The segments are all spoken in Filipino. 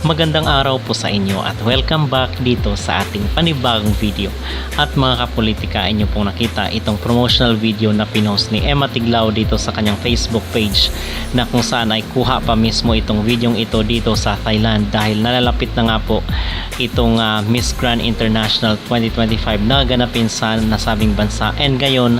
Magandang araw po sa inyo at welcome back dito sa ating panibagong video. At mga kapolitika, inyo pong nakita itong promotional video na pinost ni Emma Tiglao dito sa kanyang Facebook page, na kung saan ay kuha pa mismo itong videong ito dito sa Thailand dahil nalalapit na nga po itong Miss Grand International 2025 na ganapin sa nasabing bansa, and ngayon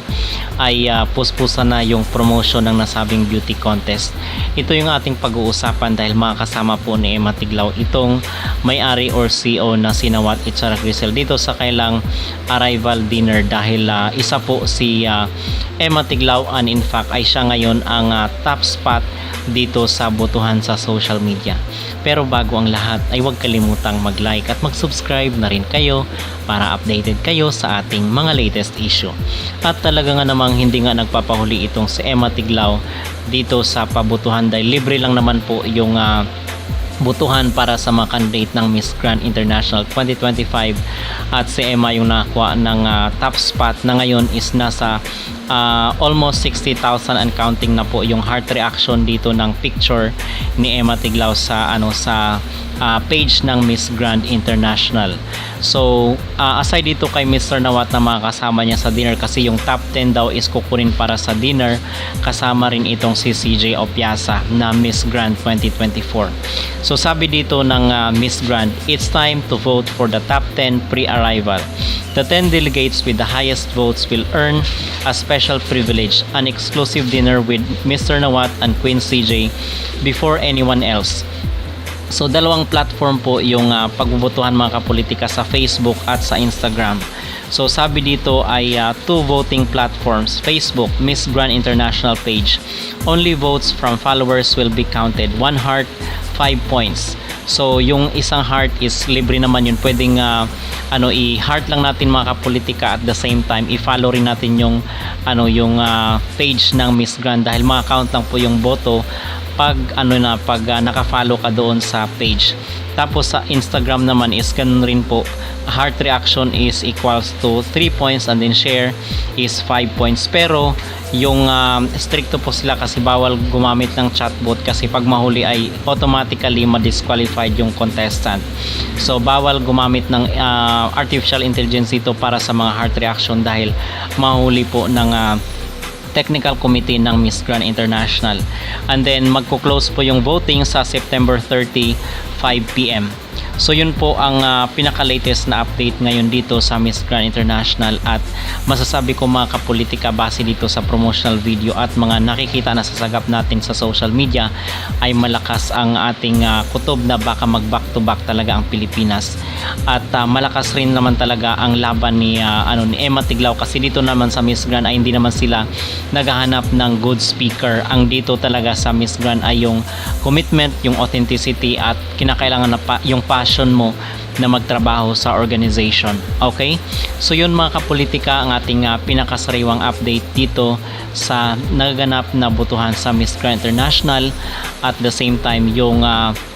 ay puspusan na yung promotion ng nasabing beauty contest. Ito yung ating pag-uusapan dahil makakasama po ni Emma Tiglao itong may-ari or CEO na si Nawat Itsara Grisel dito sa kailang arrival dinner, dahil isa po si Emma Tiglao, and in fact ay siya ngayon ang top spot dito sa botohan sa social media. Pero bago ang lahat ay huwag kalimutang mag-like at mag-subscribe na rin kayo para updated kayo sa ating mga latest issue. At talaga nga namang hindi nga nagpapahuli itong si Emma Tiglao dito sa pabotohan dahil libre lang naman po yung butuhan para sa mga candidate ng Miss Grand International 2025, at si Emma yung nakakuha ng top spot na ngayon is nasa almost 60,000 and counting na po yung heart reaction dito ng picture ni Emma Tiglao sa page ng Miss Grand International. So aside dito kay Mr. Nawat na makakasama niya sa dinner, kasi yung top 10 daw is kukunin para sa dinner, kasama rin itong si CJ Opiasa na Miss Grand 2024. So sabi dito ng Miss Grand, it's time to vote for the top 10 pre-arrival. The 10 delegates with the highest votes will earn a special privilege, an exclusive dinner with Mr. Nawat and Queen CJ before anyone else. So dalawang platform po yung pagbubutuhan mga kapolitika, sa Facebook at sa Instagram. So sabi dito ay two voting platforms. Facebook, Miss Grand International page. Only votes from followers will be counted. 1 heart, 5 points. So yung isang heart is libre naman yun. Pwedeng i-heart lang natin mga kapolitika, at the same time i-follow rin natin yung page ng Miss Grand dahil maka-count lang po yung boto pag naka-follow ka doon sa page. Tapos sa Instagram naman is ganun rin po, heart reaction is equals to 3 points and then share is 5 points. Pero yung stricto po sila kasi bawal gumamit ng chatbot, kasi pag mahuli ay automatically ma-disqualified yung contestant. So bawal gumamit ng artificial intelligence ito para sa mga heart reaction dahil mahuli po ng Technical Committee ng Miss Grand International. And then magko-close po yung voting sa September 30, 5 PM. So yun po ang pinaka-latest na update ngayon dito sa Miss Grand International, at masasabi ko mga kapolitika, base dito sa promotional video at mga nakikita na sasagap natin sa social media, ay malakas ang ating kutob na baka mag back to back talaga ang Pilipinas. At malakas rin naman talaga ang laban ni Emma Tiglao, kasi dito naman sa Miss Grand ay hindi naman sila naghahanap ng good speaker. Ang dito talaga sa Miss Grand ay yung commitment, yung authenticity, at kinakailangan na yung passion mo na magtrabaho sa organization. Okay? So yun mga kapolitika, ang ating pinakasariwang update dito sa nagaganap na botohan sa Miss Grand International, at the same time yung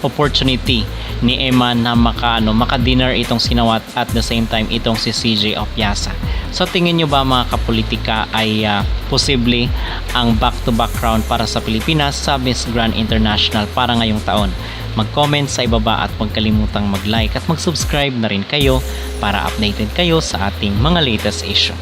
opportunity ni Emma na maka-dinner itong sinawat, at the same time itong si CJ Opiasa. So tingin nyo ba mga kapolitika ay posible ang back-to-back round para sa Pilipinas sa Miss Grand International para ngayong taon? Mag-comment sa ibaba at huwag kalimutang mag-like at mag-subscribe na rin kayo para updated kayo sa ating mga latest issue.